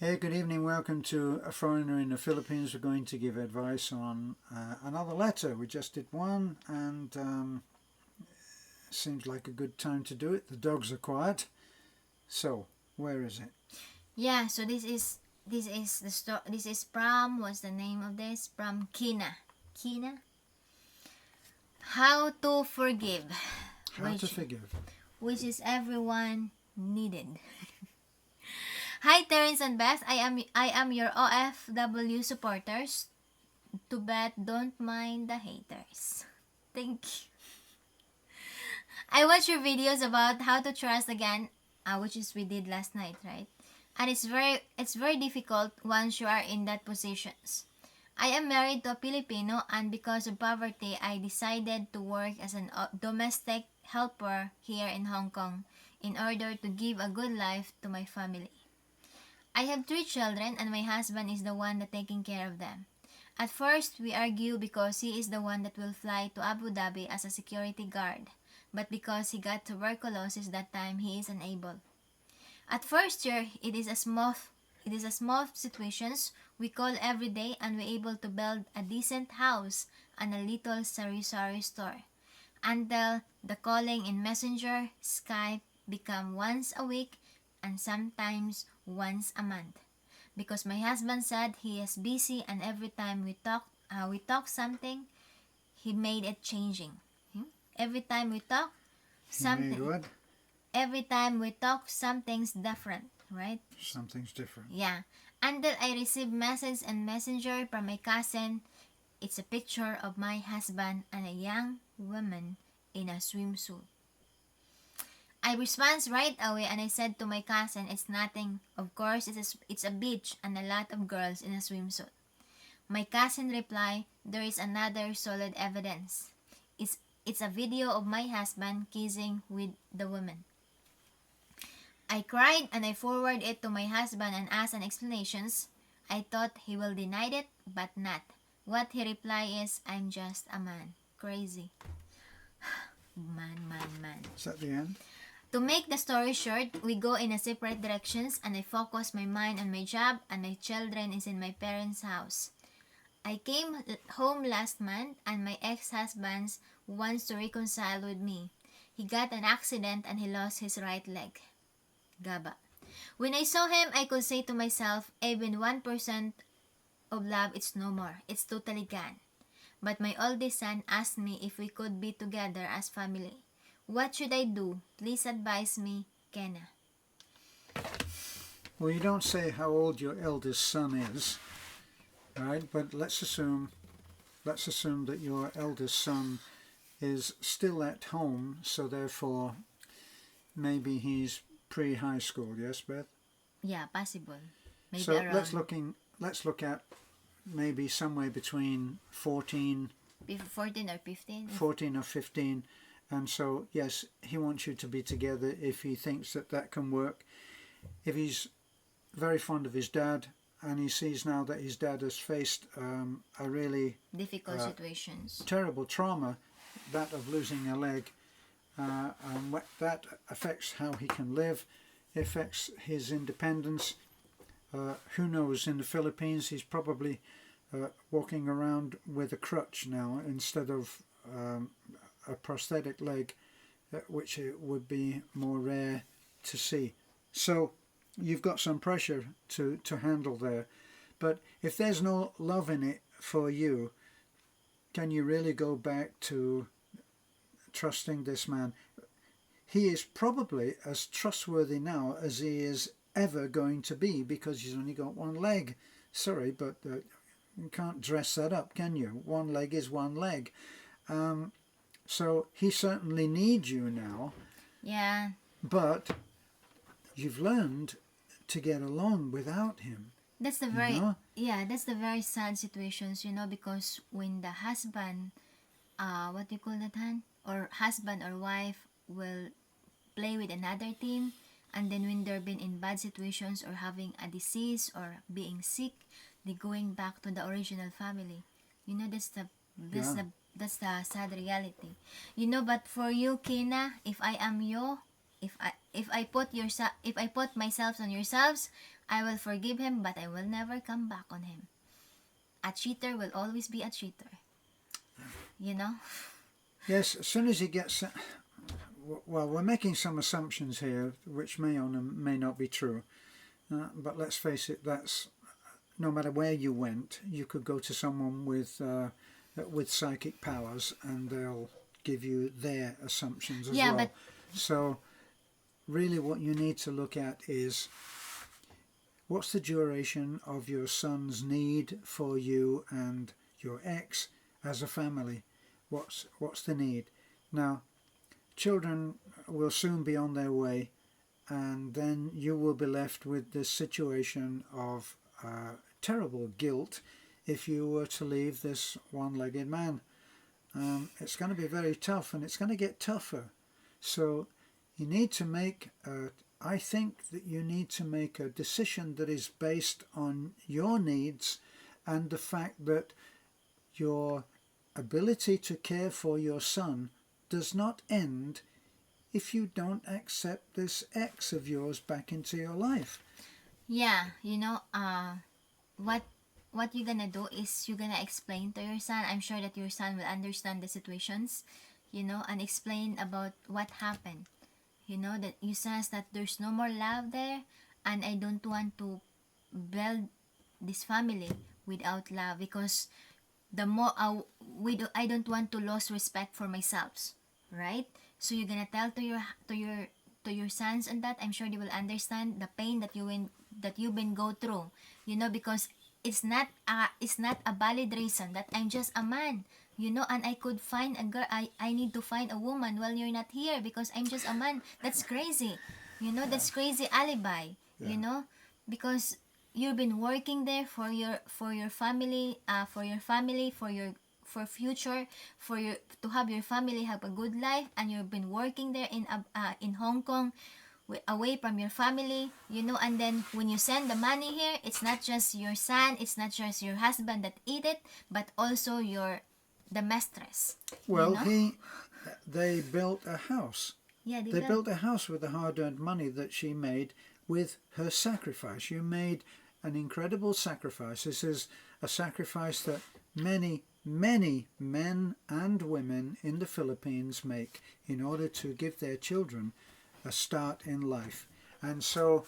Hey, good evening. Welcome to A Foreigner in the Philippines. We're going to give advice on another letter. We just did one, and seems like a good time to do it. The dogs are quiet. So, where is it? Yeah, so this is this is from, what's the name of this? From Kina. Kina? How to forgive. How to forgive. Which is everyone needed. Hi Terence and Beth, I am your OFW supporters. To bet don't mind the haters. Thank you. I watch your videos about how to trust again, which is we did last night, right? And it's very difficult once you are in that positions. I am married to a Filipino, and because of poverty, I decided to work as an domestic helper here in Hong Kong in order to give a good life to my family. I have 3 children, and my husband is the one that taking care of them. At first, we argue because he is the one that will fly to Abu Dhabi as a security guard, but because he got tuberculosis that time, he is unable. At first year, it is a small situations we call every day, and we're able to build a decent house and a little sari-sari store. Until the calling in Messenger, Skype become once a week and sometimes once a month. Because my husband said he is busy, and every time we talk something, he made it changing. Every time we talk He made something, what? every time we talk something's different, right? Something's different. Yeah. Until I receive message and messenger from my cousin, it's a picture of my husband and a young woman in a swimsuit. I respond right away, and I said to my cousin, it's nothing. Of course, it's a beach and a lot of girls in a swimsuit. My cousin replied, there is another solid evidence. It's a video of my husband kissing with the woman. I cried, and I forwarded it to my husband and asked an explanations. I thought he will deny it, but not. What he replied is, I'm just a man. Crazy. Man. Is that the end? To make the story short, we go in a separate directions, and I focus my mind on my job, and my children is in my parents' house. I came home last month, and my ex-husband wants to reconcile with me. He got an accident and he lost his right leg. Gaba. When I saw him, I could say to myself, even 1% of love is no more. It's totally gone. But my oldest son asked me if we could be together as family. What should I do? Please advise me, Kina. Well, you don't say how old your eldest son is, right? But let's assume that your eldest son is still at home, so therefore maybe he's pre-high school. Yes, Beth? Yeah, possible. Maybe So around let's look at maybe somewhere between 14 14 or 15. 14 or 15, and so yes, he wants you to be together if he thinks that can work. If he's very fond of his dad, and he sees now that his dad has faced a really Difficult situations. terrible trauma, that of losing a leg, and that affects how he can live, affects his independence. Who knows, in the Philippines he's probably walking around with a crutch now instead of a prosthetic leg, which it would be more rare to see. So you've got some pressure to handle there. But if there's no love in it for you, can you really go back to trusting this man? He is probably as trustworthy now as he is ever going to be, because he's only got one leg. Sorry, but you can't dress that up, can you? One leg is one leg. So he certainly needs you now. Yeah. But you've learned to get along without him. That's the very sad situations, because when the husband, what do you call that, Han? Or husband or wife will play with another team, and then when they've been in bad situations or having a disease or being sick, they going back to the original family. That's the sad reality. But for you, Kina, if I am you, if I put myself on yourselves, I will forgive him, but I will never come back on him. A cheater will always be a cheater. You know? Yes, as soon as he gets... Well, we're making some assumptions here, which may or may not be true. But let's face it, that's... No matter where you went, you could go to someone with psychic powers and they'll give you their assumptions as well. So really what you need to look at is, what's the duration of your son's need for you and your ex as a family? What's the need? Now, children will soon be on their way, and then you will be left with this situation of terrible guilt if you were to leave this one-legged man. It's going to be very tough, and it's going to get tougher. So you need to make, I think that you need to make a decision that is based on your needs and the fact that your ability to care for your son does not end if you don't accept this ex of yours back into your life. Yeah, what you're gonna do is you're gonna explain to your son. I'm sure that your son will understand the situations, and explain about what happened. That you says that there's no more love there, and I don't want to build this family without love, because the more I don't want to lose respect for myself, right? So you're gonna tell to your sons and that. I'm sure they will understand the pain that you've been go through, because it's not a valid reason that I'm just a man, and I could find a girl. I need to find a woman while you're not here because I'm just a man. That's crazy, that's crazy alibi, because you've been working there for your family, for future, to have your family have a good life, and you've been working there in Hong Kong, away from your family, and then when you send the money here, it's not just your son, it's not just your husband that eat it, but also the mistress. Well, they built a house. Yeah, they built a house with the hard-earned money that she made with her sacrifice. You made an incredible sacrifice. This is a sacrifice that many men and women in the Philippines make in order to give their children a start in life. And so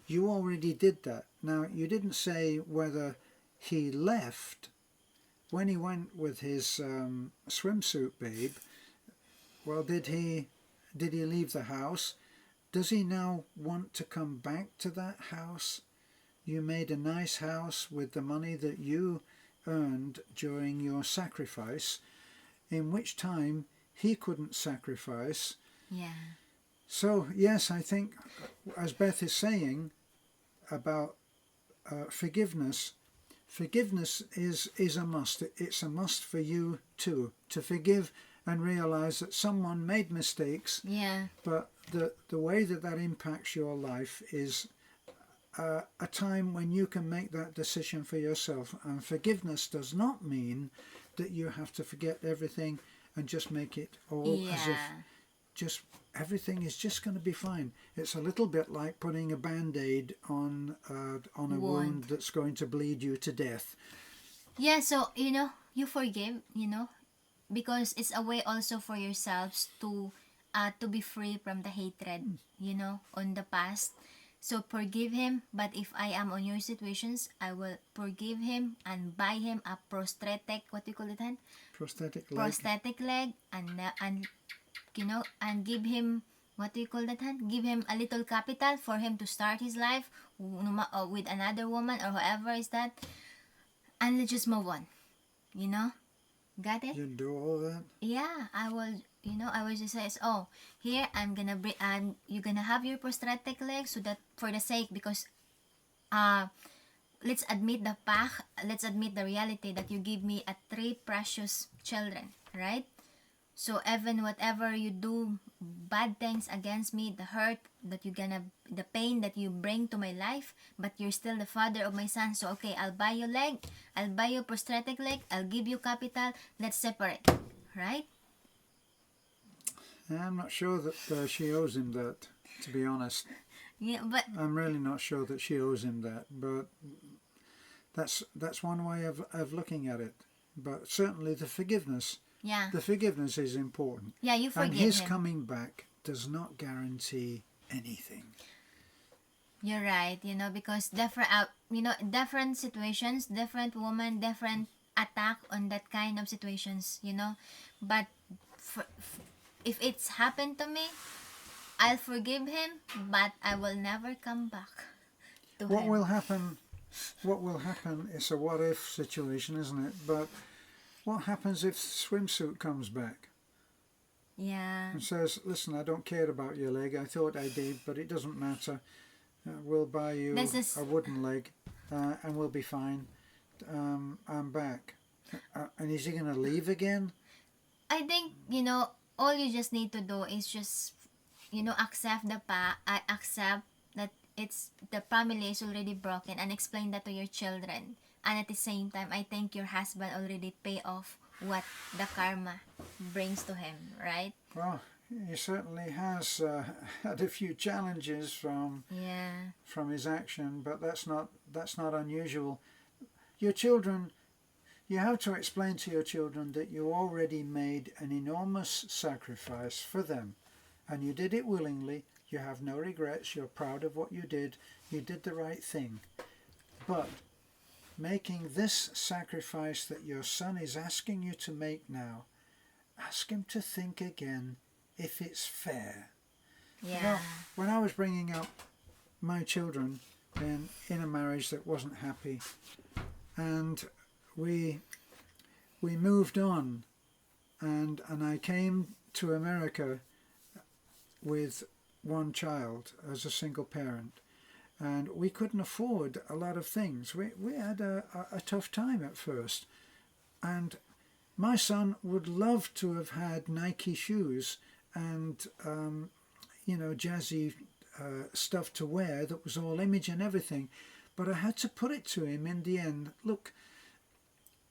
you already did that. Now, you didn't say whether he left when he went with his swimsuit babe. Well, did he leave the house? Does he now want to come back to that house? You made a nice house with the money that you earned during your sacrifice, in which time he couldn't sacrifice. Yeah. So, yes, I think, as Beth is saying about forgiveness is a must. It's a must for you too, to forgive and realize that someone made mistakes. Yeah. But the way that impacts your life is a time when you can make that decision for yourself. And forgiveness does not mean that you have to forget everything and just make it all as if just everything is just going to be fine. It's a little bit like putting a band-aid on a wound that's going to bleed you to death. Yeah, so you forgive, because it's a way also for yourselves to be free from the hatred, on the past. So forgive him, but if I am on your situations, I will forgive him and buy him a prosthetic, what do you call it, Han? Prosthetic leg. Prosthetic leg, and give him, what do you call that, Han? Give him a little capital for him to start his life with another woman or whoever is that, and let's just move on. Got it? You do all that? Yeah, I will. I will just say, here I'm gonna bring, you're gonna have your prosthetic leg, so that for the sake, because let's admit the reality that you give me 3 precious children, right? So even whatever you do bad things against me, the hurt that the pain that you bring to my life, but you're still the father of my son. So okay, I'll buy you leg, I'll buy you prosthetic leg, I'll give you capital, let's separate, right? I'm not sure that she owes him that. to be honest. Yeah, but I'm really not sure that she owes him that, but that's one way of looking at it. But certainly the forgiveness yeah, is important. yeah, you And forgive his him. coming back does not guarantee anything. You're right, because different situations, different woman, different attack on that kind of situations. But if it's happened to me, I'll forgive him, but I will never come back to What him. will happen? What will happen is a what if situation, isn't it? But what happens if swimsuit comes back Yeah. and says, "Listen, I don't care about your leg. I thought I did, but it doesn't matter. We'll buy you This is a wooden leg, and we'll be fine. I'm back." And is he going to leave again? I think, all you just need to do is just, accept accept that it's the family is already broken and explain that to your children. And at the same time, I think your husband already pay off what the karma brings to him, right? Well, he certainly has had a few challenges from Yeah. his action, but that's not unusual. Your children, you have to explain to your children that you already made an enormous sacrifice for them, and you did it willingly. You have no regrets. You're proud of what you did. You did the right thing. But making this sacrifice that your son is asking you to make now, ask him to think again if it's fair. Yeah. When I was bringing up my children in a marriage that wasn't happy, and we moved on, and I came to America with one child as a single parent, and we couldn't afford a lot of things. We had a tough time at first, and my son would love to have had Nike shoes and jazzy stuff to wear that was all image and everything, but I had to put it to him in the end. Look,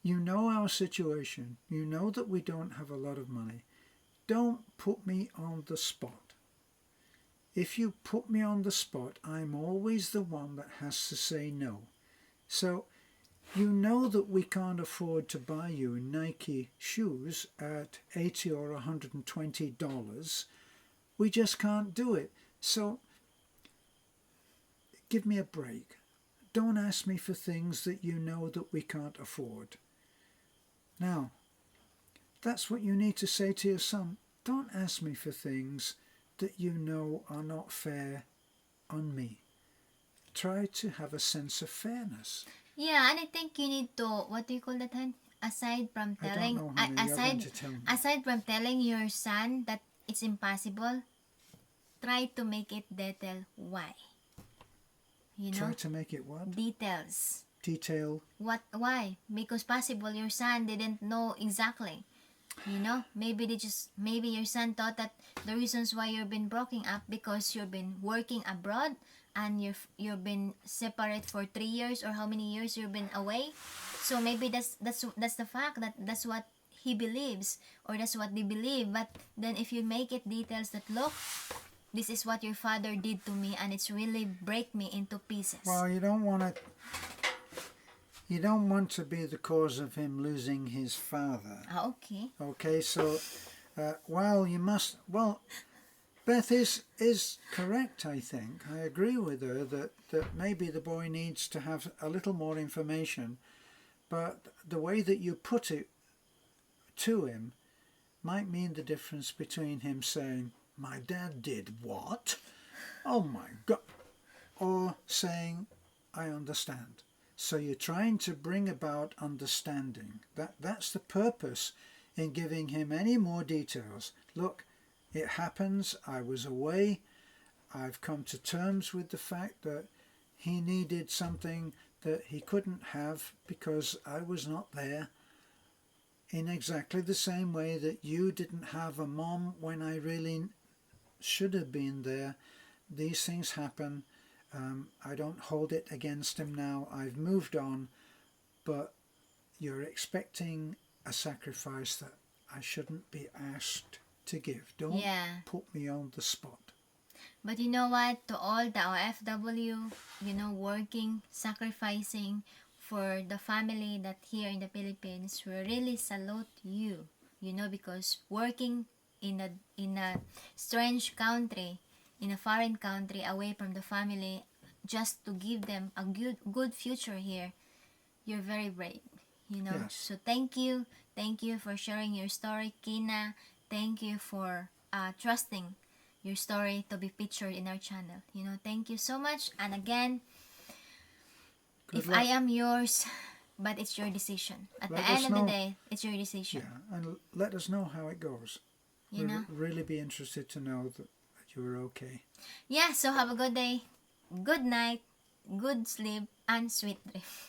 you know our situation. You know that we don't have a lot of money. Don't put me on the spot. If you put me on the spot, I'm always the one that has to say no. So you know that we can't afford to buy you Nike shoes at $80 or $120. We just can't do it. So give me a break. Don't ask me for things that you know that we can't afford. Now, that's what you need to say to your son. Don't ask me for things that you know are not fair on me. Try to have a sense of fairness. Yeah, and I think you need to, what do you call that, hon? Aside from I don't telling, know, honey. You're going to tell me. aside from telling your son that it's impossible, try to make it detail why. Try to make it what? Details. Detail. Why? Because possible your son didn't know exactly. Maybe your son thought that the reasons why you've been broken up because you've been working abroad and you've been separate for 3 years or how many years you've been away. So maybe that's the fact that that's what he believes or that's what they believe. But then if you make it details that look, this is what your father did to me and it's really break me into pieces. Well, you don't want to be the cause of him losing his father. Okay. Okay, so Beth is correct, I think. I agree with her that maybe the boy needs to have a little more information, but the way that you put it to him might mean the difference between him saying, "My dad did what? Oh my God," or saying, "I understand." So you're trying to bring about understanding. That's the purpose in giving him any more details. Look, it happens. I was away. I've come to terms with the fact that he needed something that he couldn't have because I was not there. In exactly the same way that you didn't have a mom when I really should have been there. These things happen. I don't hold it against him now. I've moved on, but you're expecting a sacrifice that I shouldn't be asked to give. Don't put me on the spot. But you know what? To all the OFW, you know, working, sacrificing for the family that here in the Philippines, we really salute you. You know, because working in a strange country, in a foreign country, away from the family, just to give them a good future here, you're very brave. You know, Yes. so thank you for sharing your story, Kina. Thank you for trusting your story to be featured in our channel. You know, thank you so much. And again, Good if luck. I am yours, but it's your decision. At Let the end us of the know. day, it's your decision. Yeah, and let us know how it goes. You We'd know? really be interested to know that you were okay. Yeah, so have a good day, good night, good sleep, and sweet dreams.